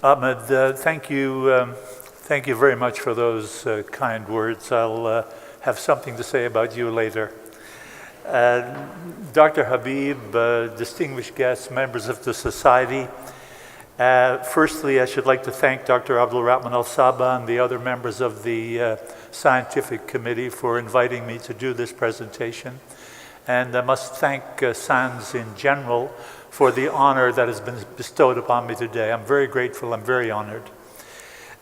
Ahmed, thank you very much for those kind words. I'll have something to say about you later. Dr. Habib, distinguished guests, members of the Society. Firstly, I should like to thank Dr. Abdul Rahman Al-Saba and the other members of the Scientific Committee for inviting me to do this presentation. And I must thank SANS in general for the honor that has been bestowed upon me today. I'm very grateful, I'm very honored.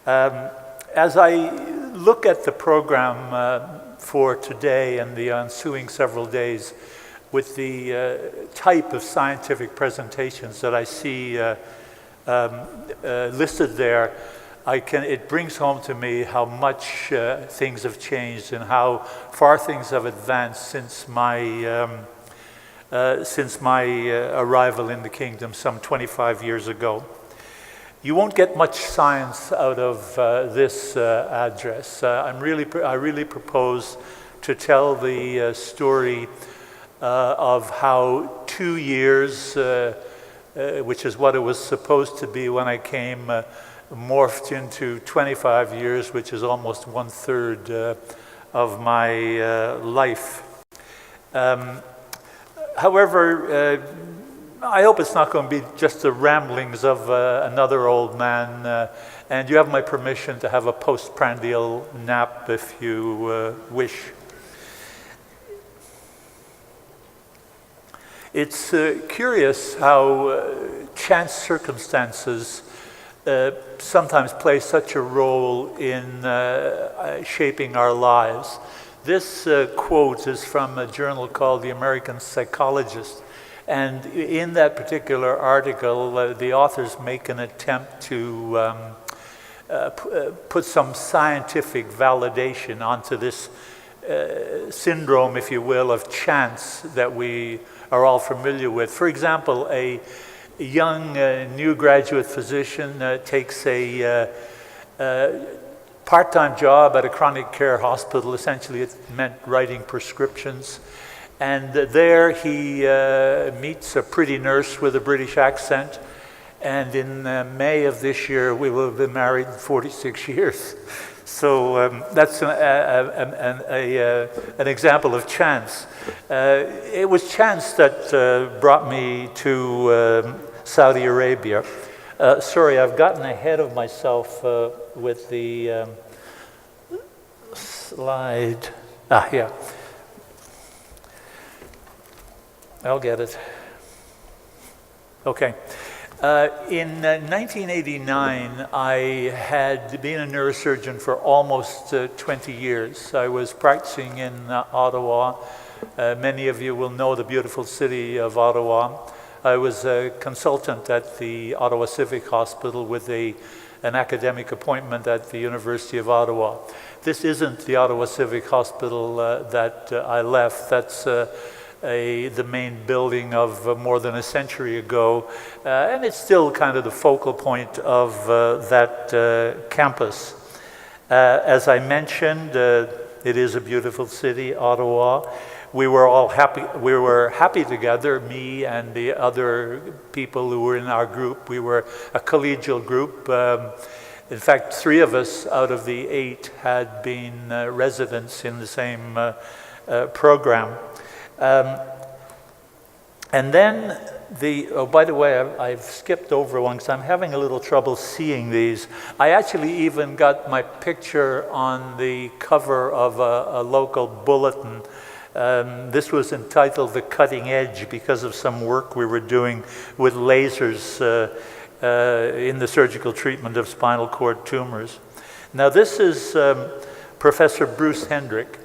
As I look at the program for today and the ensuing several days with the type of scientific presentations that I see listed there, it brings home to me how much things have changed and how far things have advanced since my arrival in the kingdom some 25 years ago. You won't get much science out of this address. I really propose to tell the story of how 2 years, which is what it was supposed to be when I came, morphed into 25 years, which is almost 1/3 of my life. However, I hope it's not going to be just the ramblings of another old man, and you have my permission to have a postprandial nap if you wish. It's curious how chance circumstances sometimes play such a role in shaping our lives. This quote is from a journal called The American Psychologist. And in that particular article, the authors make an attempt to put some scientific validation onto this syndrome, if you will, of chance that we are all familiar with. For example, a young new graduate physician takes a part-time job at a chronic care hospital. Essentially, it meant writing prescriptions. And there he meets a pretty nurse with a British accent. And in May of this year, we will have been married 46 years. So that's an example of chance. It was chance that brought me to Saudi Arabia. Sorry, I've gotten ahead of myself with the slide. Yeah. I'll get it. Okay. In 1989, I had been a neurosurgeon for almost 20 years. I was practicing in Ottawa. Many of you will know the beautiful city of Ottawa. I was a consultant at the Ottawa Civic Hospital with an academic appointment at the University of Ottawa. This isn't the Ottawa Civic Hospital that I left. That's the main building of more than a century ago, and it's still kind of the focal point of that campus. As I mentioned, it is a beautiful city, Ottawa. We were all happy. We were happy together, me and the other people who were in our group. We were a collegial group. In fact, 3 of us out of the 8 had been residents in the same program. And then oh, by the way, I've skipped over one because I'm having a little trouble seeing these. I actually even got my picture on the cover of a local bulletin. This was entitled The Cutting Edge because of some work we were doing with lasers in the surgical treatment of spinal cord tumors. Now this is Professor Bruce Hendrick,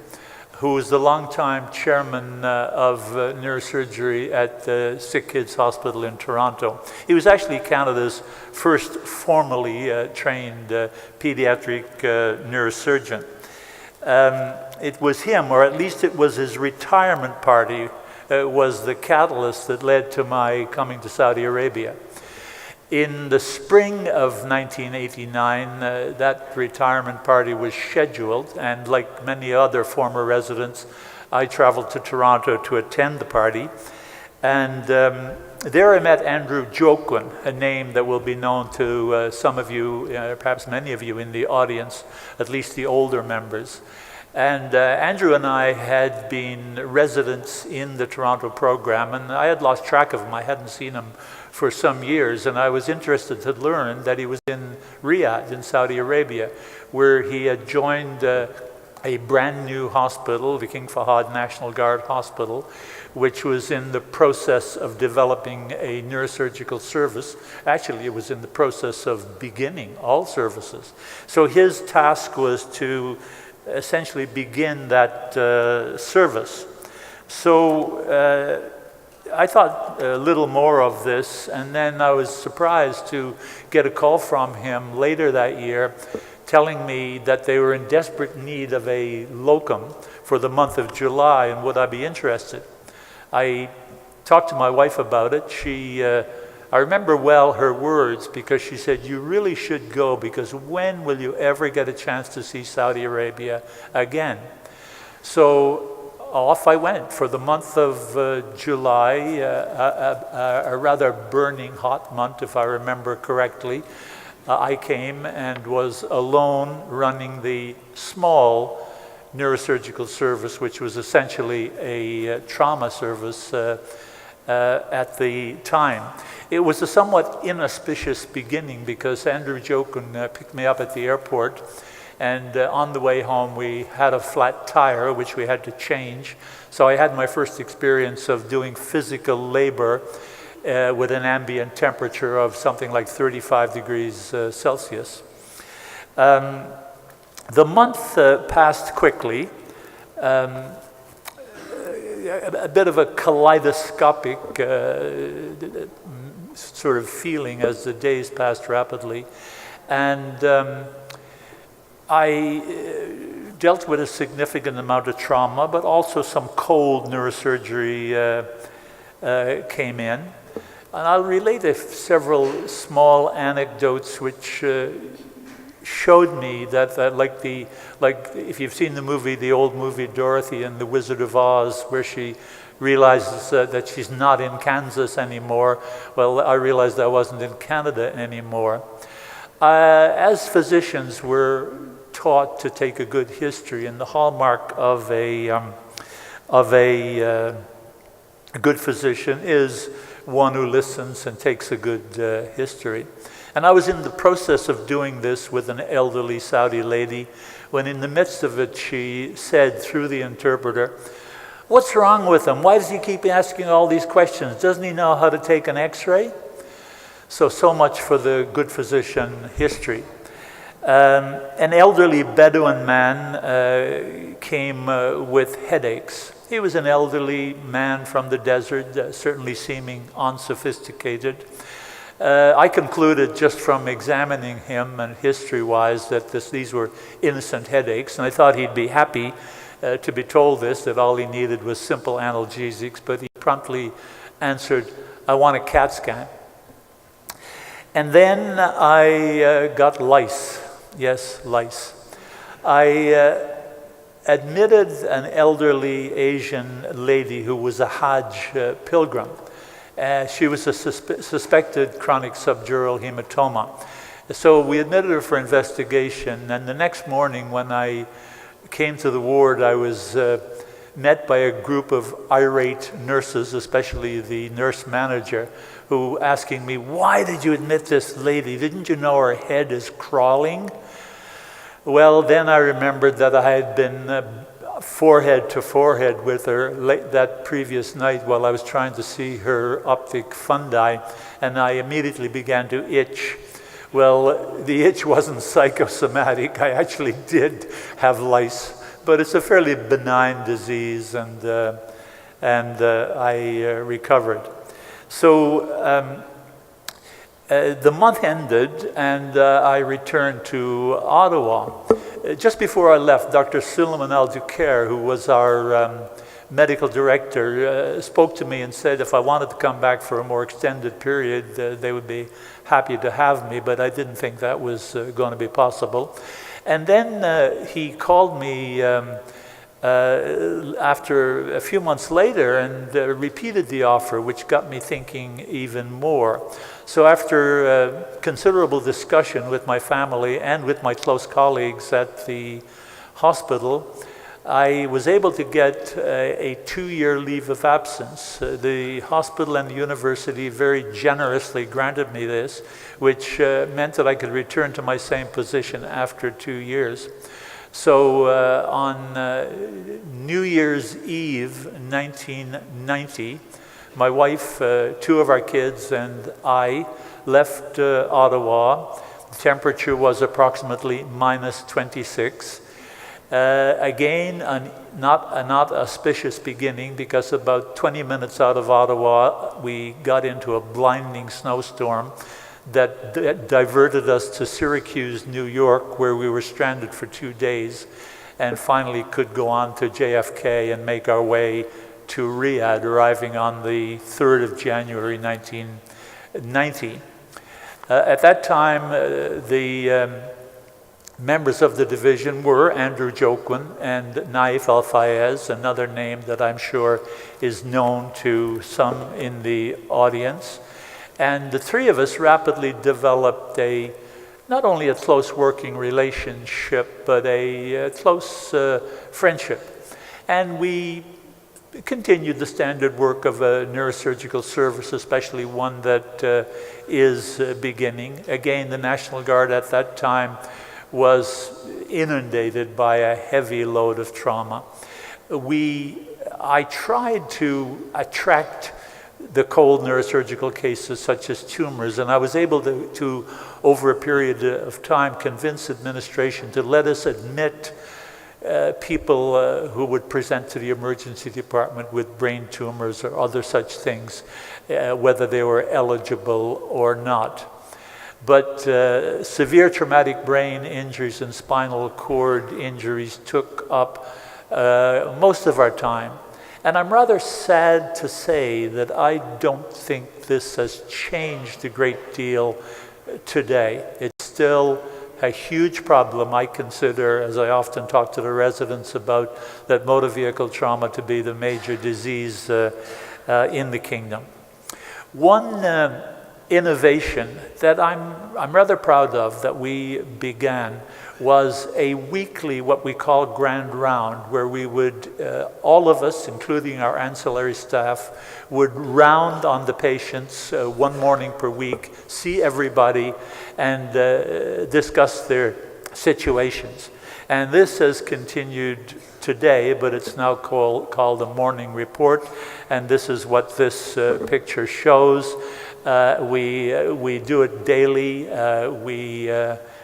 who was the longtime chairman of neurosurgery at the Sick Kids Hospital in Toronto. He was actually Canada's first formally trained pediatric neurosurgeon. It was him, or at least it was his retirement party, was the catalyst that led to my coming to Saudi Arabia. In the spring of 1989, that retirement party was scheduled, and like many other former residents, I traveled to Toronto to attend the party. And there I met Andrew Joquin, a name that will be known to some of you, perhaps many of you in the audience, at least the older members. And Andrew and I had been residents in the Toronto program, and I had lost track of him. I hadn't seen him for some years, and I was interested to learn that he was in Riyadh in Saudi Arabia, where he had joined a brand new hospital, the King Fahd National Guard Hospital, which was in the process of developing a neurosurgical service. Actually, it was in the process of beginning all services. So his task was to essentially begin that service. So I thought a little more of this, and then I was surprised to get a call from him later that year telling me that they were in desperate need of a locum for the month of July, and would I be interested? I talked to my wife about it. I remember well her words, because she said, "You really should go, because when will you ever get a chance to see Saudi Arabia again?" So off I went for the month of July, a rather burning hot month, if I remember correctly. I came and was alone running the small neurosurgical service, which was essentially a trauma service at the time. It was a somewhat inauspicious beginning, because Andrew Joquin picked me up at the airport, and on the way home we had a flat tire which we had to change. So I had my first experience of doing physical labor with an ambient temperature of something like 35 degrees Celsius. The month passed quickly. A bit of a kaleidoscopic sort of feeling as the days passed rapidly. And I dealt with a significant amount of trauma, but also some cold neurosurgery came in. And I'll relate several small anecdotes which showed me that like if you've seen the movie, the old movie Dorothy and the Wizard of Oz, where she realizes that she's not in Kansas anymore. Well, I realized I wasn't in Canada anymore. As physicians, we're taught to take a good history, and the hallmark of a good physician is one who listens and takes a good history. And I was in the process of doing this with an elderly Saudi lady when in the midst of it she said through the interpreter, "What's wrong with him? Why does he keep asking all these questions? Doesn't he know how to take an x-ray?" So much for the good physician history. An elderly Bedouin man came with headaches. He was an elderly man from the desert, certainly seeming unsophisticated. I concluded just from examining him and history-wise that these were innocent headaches, and I thought he'd be happy to be told this, that all he needed was simple analgesics, but he promptly answered, "I want a CAT scan." And then I got lice. Yes, lice. I admitted an elderly Asian lady who was a Hajj pilgrim. She was a suspected chronic subdural hematoma. So we admitted her for investigation, and the next morning when I came to the ward, I was met by a group of irate nurses, especially the nurse manager, who asking me, "Why did you admit this lady? Didn't you know her head is crawling?" Well, then I remembered that I had been forehead to forehead with her that previous night while I was trying to see her optic fundi, and I immediately began to itch. Well, the itch wasn't psychosomatic. I actually did have lice, but it's a fairly benign disease, and I recovered. So the month ended, and I returned to Ottawa. Just before I left, Dr. Suleiman Al-Dukair, who was our medical director, spoke to me and said if I wanted to come back for a more extended period, they would be happy to have me, but I didn't think that was going to be possible. And then he called me after a few months later and repeated the offer, which got me thinking even more. So after considerable discussion with my family and with my close colleagues at the hospital, I was able to get a 2-year leave of absence. The hospital and the university very generously granted me this, which meant that I could return to my same position after 2 years. So on New Year's Eve 1990, my wife, 2 of our kids, and I left Ottawa. The temperature was approximately -26. Again, not an auspicious beginning, because about 20 minutes out of Ottawa, we got into a blinding snowstorm that diverted us to Syracuse, New York, where we were stranded for 2 days, and finally could go on to JFK and make our way to Riyadh, arriving on the 3rd of January 1990. At that time, the members of the division were Andrew Joquin and Naif Al-Fayez, another name that I'm sure is known to some in the audience. And the 3 of us rapidly developed not only a close working relationship, but a close friendship. And we continued the standard work of a neurosurgical service, especially one that is beginning. Again, the National Guard at that time was inundated by a heavy load of trauma. I tried to attract the cold neurosurgical cases, such as tumors, and I was able to over a period of time, convince administration to let us admit people who would present to the emergency department with brain tumors or other such things, whether they were eligible or not. But severe traumatic brain injuries and spinal cord injuries took up most of our time. And I'm rather sad to say that I don't think this has changed a great deal today. It's still a huge problem. I consider, as I often talk to the residents about, that motor vehicle trauma to be the major disease in the kingdom. One innovation that I'm rather proud of that we began was a weekly, what we call grand round, where we would, all of us, including our ancillary staff, would round on the patients one morning per week, see everybody, and discuss their situations. And this has continued today, but it's now called a morning report, and this is what this picture shows. We do it daily. We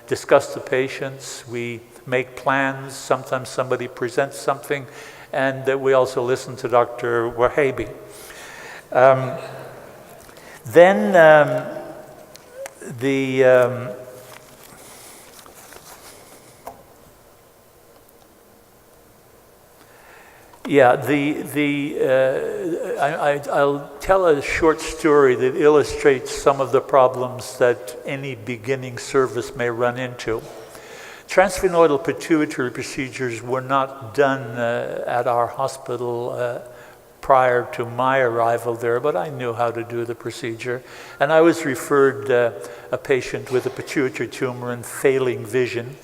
discuss the patients, we make plans, sometimes somebody presents something, and we also listen to Dr. Wahabi. Then I'll tell a short story that illustrates some of the problems that any beginning service may run into. Transsphenoidal pituitary procedures were not done at our hospital prior to my arrival there, but I knew how to do the procedure. And I was referred a patient with a pituitary tumor and failing vision.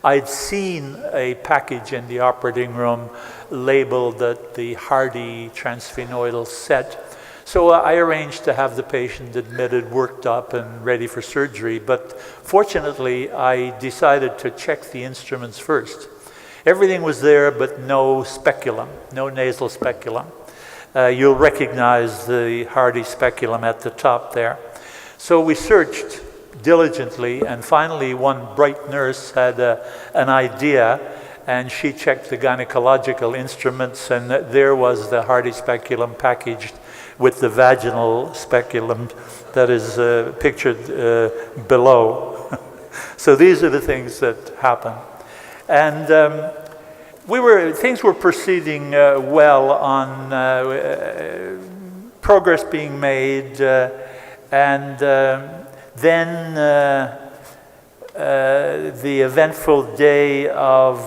I'd seen a package in the operating room labeled that the Hardy transsphenoidal set. So I arranged to have the patient admitted, worked up, and ready for surgery. But fortunately, I decided to check the instruments first. Everything was there, but no speculum, no nasal speculum. You'll recognize the Hardy speculum at the top there. So we searched diligently, and finally one bright nurse had an idea, and she checked the gynecological instruments, and there was the Hardy speculum packaged with the vaginal speculum that is pictured below. So these are the things that happen. And things were proceeding well on progress being made, and then the eventful day of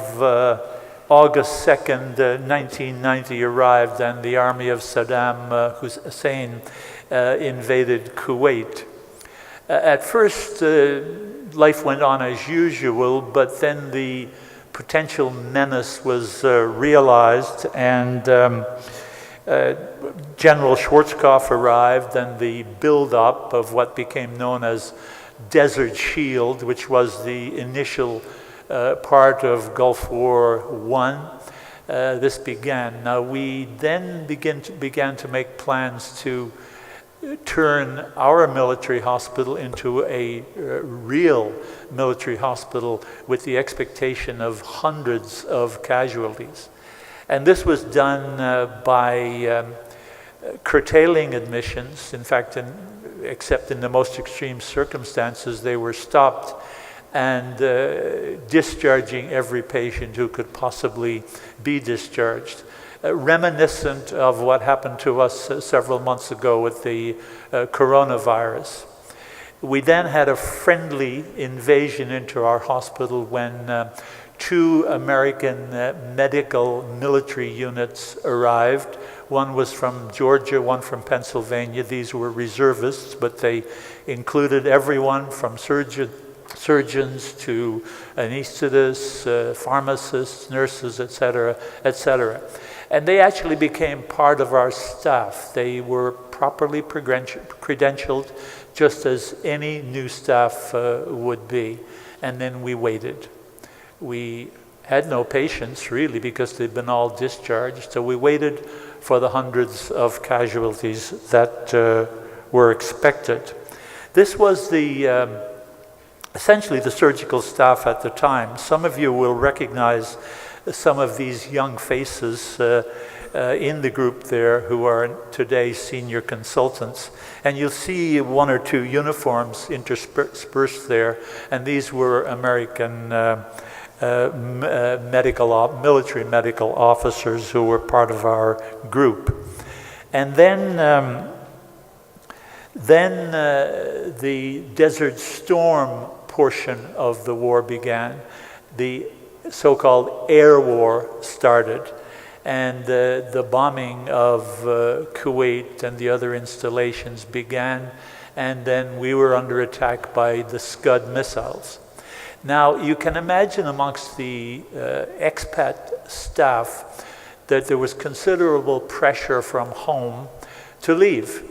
August 2nd, 1990 arrived, and the army of Saddam Hussein invaded Kuwait. At first, life went on as usual, but then the potential menace was realized, and General Schwarzkopf arrived, and the build-up of what became known as Desert Shield, which was the initial part of Gulf War I, this began. Now, we then began to make plans to turn our military hospital into a real military hospital with the expectation of hundreds of casualties. And this was done by curtailing admissions. In fact, except in the most extreme circumstances, they were stopped, and discharging every patient who could possibly be discharged. Reminiscent of what happened to us several months ago with the coronavirus. We then had a friendly invasion into our hospital when 2 American medical military units arrived. One was from Georgia, one from Pennsylvania. These were reservists, but they included everyone from surgeons to anesthetists, pharmacists, nurses, etc., etc. And they actually became part of our staff. They were properly credentialed, just as any new staff would be. And then we waited. We had no patients, really, because they'd been all discharged. So we waited for the hundreds of casualties that were expected. This was essentially the surgical staff at the time. Some of you will recognize some of these young faces in the group there who are today senior consultants. And you'll see 1 or 2 uniforms interspersed there, and these were American military medical officers who were part of our group. And then the Desert Storm portion of the war began. The so-called air war started, and the bombing of Kuwait and the other installations began, and then we were under attack by the Scud missiles. Now, you can imagine amongst the expat staff that there was considerable pressure from home to leave.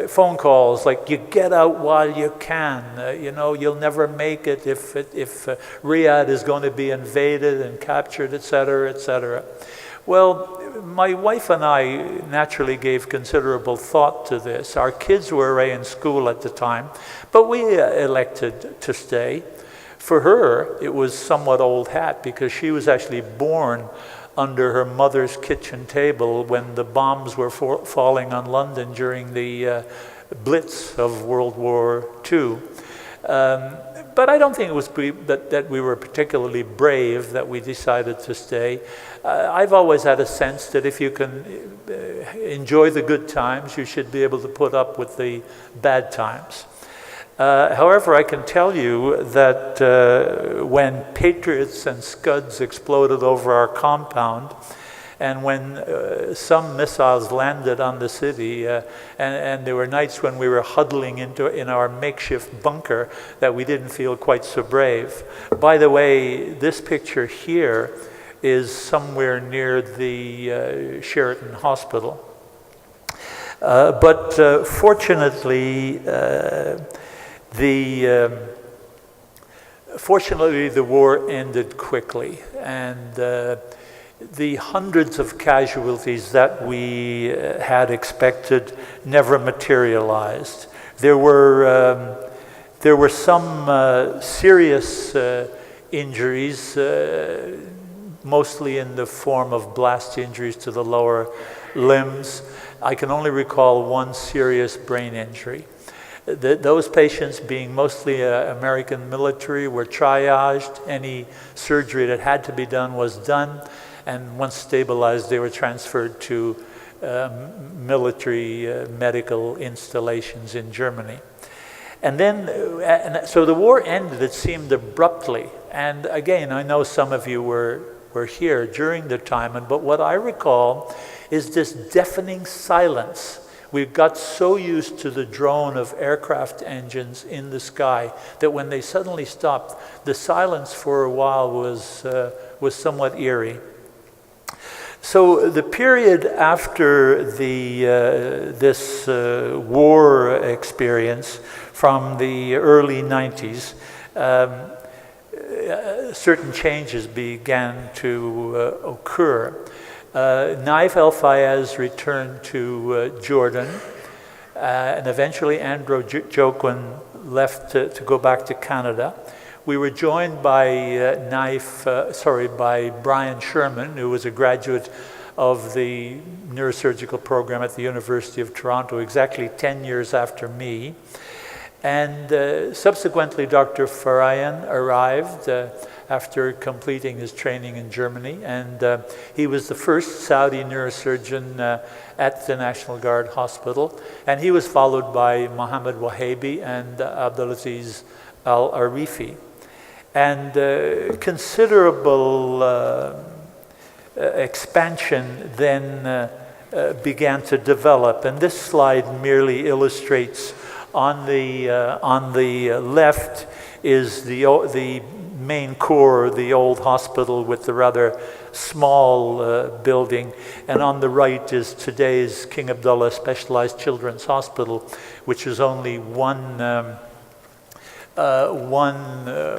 Phone calls like, you get out while you can, you know, you'll never make it if Riyadh is going to be invaded and captured, etc., etc. Well, my wife and I naturally gave considerable thought to this. Our kids were away in school at the time, but we elected to stay. For her, it was somewhat old hat, because she was actually born under her mother's kitchen table when the bombs were falling on London during the Blitz of World War II. But I don't think it was that we were particularly brave that we decided to stay. I've always had a sense that if you can enjoy the good times, you should be able to put up with the bad times. However, I can tell you that when Patriots and Scuds exploded over our compound, and when some missiles landed on the city, and there were nights when we were huddling in our makeshift bunker, that we didn't feel quite so brave. By the way, this picture here is somewhere near the Sheraton Hospital. But fortunately, fortunately, the war ended quickly, and the hundreds of casualties that we had expected never materialized. There were some serious injuries, mostly in the form of blast injuries to the lower limbs. I can only recall one serious brain injury. Those patients, being mostly American military, were triaged. Any surgery that had to be done was done, and once stabilized, they were transferred to military medical installations in Germany. And then, so the war ended, it seemed, abruptly. And again, I know some of you were were here during the time. But what I recall is this deafening silence. We got so used to the drone of aircraft engines in the sky that when they suddenly stopped, the silence for a while was somewhat eerie. So the period after this war experience from the early 90s, certain changes began to occur. Naif El-Fayez returned to Jordan, and eventually Andrew Joquin left to go back to Canada. We were joined by by Brian Sherman, who was a graduate of the neurosurgical program at the University of Toronto, exactly 10 years after me. And subsequently, Dr. Farayan arrived after completing his training in Germany, and he was the first Saudi neurosurgeon at the National Guard Hospital, and he was followed by Mohammed Wahabi and Abdulaziz Al-Arifi. And considerable expansion then began to develop, and this slide merely illustrates. On the left is the main core, the old hospital with the rather small building, and on the right is today's King Abdullah Specialized Children's Hospital, which is only one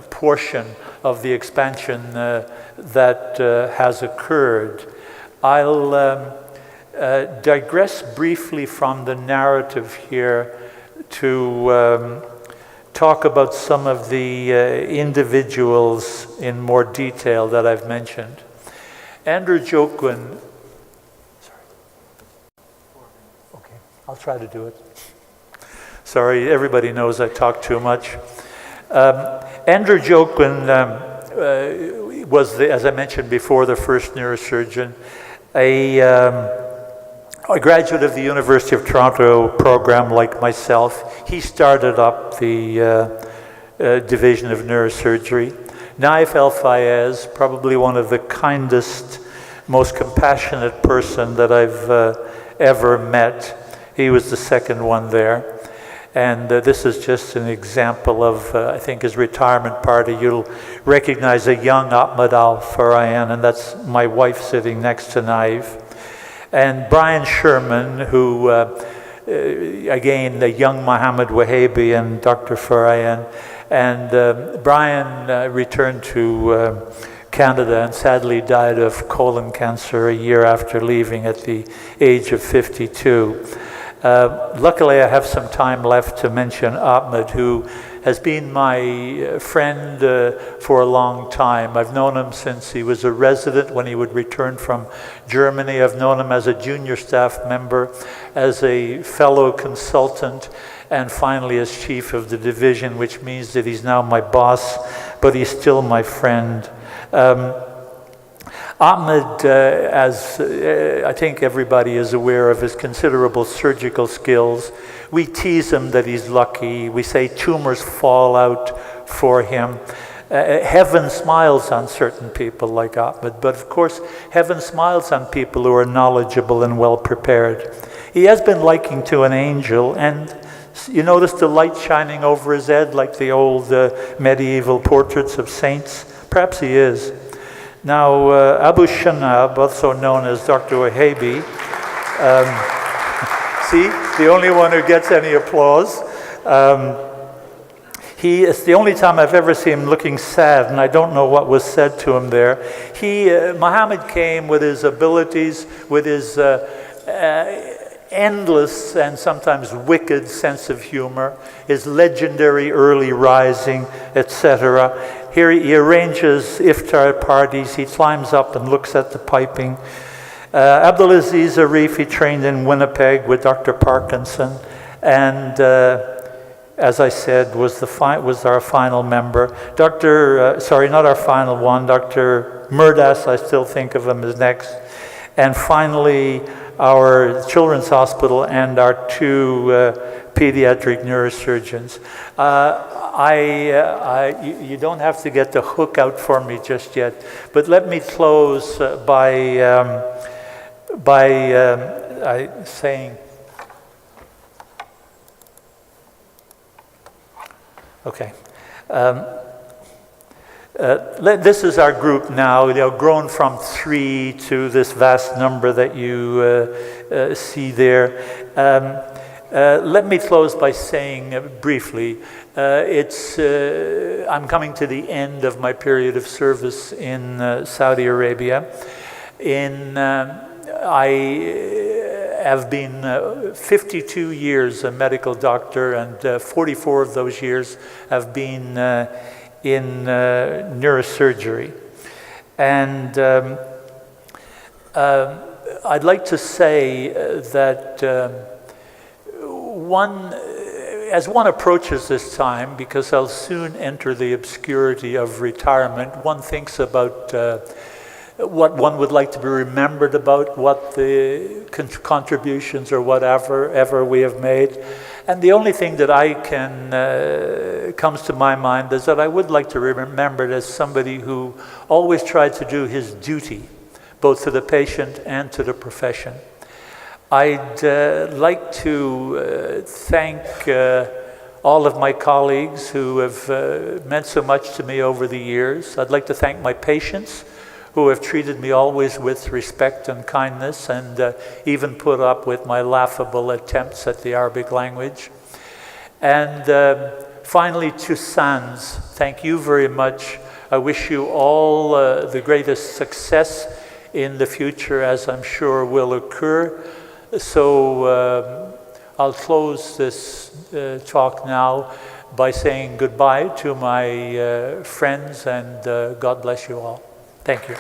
portion of the expansion that has occurred. I'll digress briefly from the narrative here to talk about some of the individuals in more detail that I've mentioned. Andrew Joquin, okay, I'll try to do it. Sorry, everybody knows I talk too much. Andrew Joquin was, as I mentioned before, the first neurosurgeon, a graduate of the University of Toronto program like myself. He started up the division of neurosurgery. Naif El-Fayez, probably one of the kindest, most compassionate person that I've ever met. He was the second one there. And this is just an example of, I think, his retirement party. You'll recognize a young Ahmed Al-Farayan, and that's my wife sitting next to Naif. And Brian Sherman, who, again, the young Mohammed Wahabi and Dr. Farayan. And Brian returned to Canada and sadly died of colon cancer a year after leaving at the age of 52. Luckily, I have some time left to mention Ahmed, who has been my friend for a long time. I've known him since he was a resident when he would return from Germany. I've known him as a junior staff member, as a fellow consultant, and finally as chief of the division, which means that he's now my boss, but he's still my friend. Ahmed, as I think everybody is aware of his considerable surgical skills. We tease him that he's lucky. We say tumors fall out for him. Heaven smiles on certain people like Ahmed, but of course, heaven smiles on people who are knowledgeable and well prepared. He has been likened to an angel, and you notice the light shining over his head like the old medieval portraits of saints? Perhaps he is. Now, Abu Shanab, also known as Dr. Wahabi, see, the only one who gets any applause. It's the only time I've ever seen him looking sad, and I don't know what was said to him there. Muhammad came with his abilities, with his endless and sometimes wicked sense of humor, his legendary early rising, etc. Here he arranges iftar parties. He climbs up and looks at the piping. Abdulaziz Arifi trained in Winnipeg with Dr. Parkinson, and as I said, was our final member. Sorry, not our final one. Dr. Murdas, I still think of him as next. And finally, our children's hospital and our 2 pediatric neurosurgeons. You don't have to get the hook out for me just yet, but let me close by saying, okay. This is our group now, grown from 3 to this vast number that you see there. Let me close by saying briefly, I'm coming to the end of my period of service in Saudi Arabia. I have been 52 years a medical doctor, and 44 of those years have been in neurosurgery. And I'd like to say that as one approaches this time, because I'll soon enter the obscurity of retirement, one thinks about what one would like to be remembered about, what the contributions or whatever we have made. And the only thing that comes to my mind is that I would like to be remembered as somebody who always tried to do his duty, both to the patient and to the profession. I'd like to thank all of my colleagues who have meant so much to me over the years. I'd like to thank my patients who have treated me always with respect and kindness, and even put up with my laughable attempts at the Arabic language. And finally, to Sans, thank you very much. I wish you all the greatest success in the future, as I'm sure will occur. So I'll close this talk now by saying goodbye to my friends, and God bless you all. Thank you.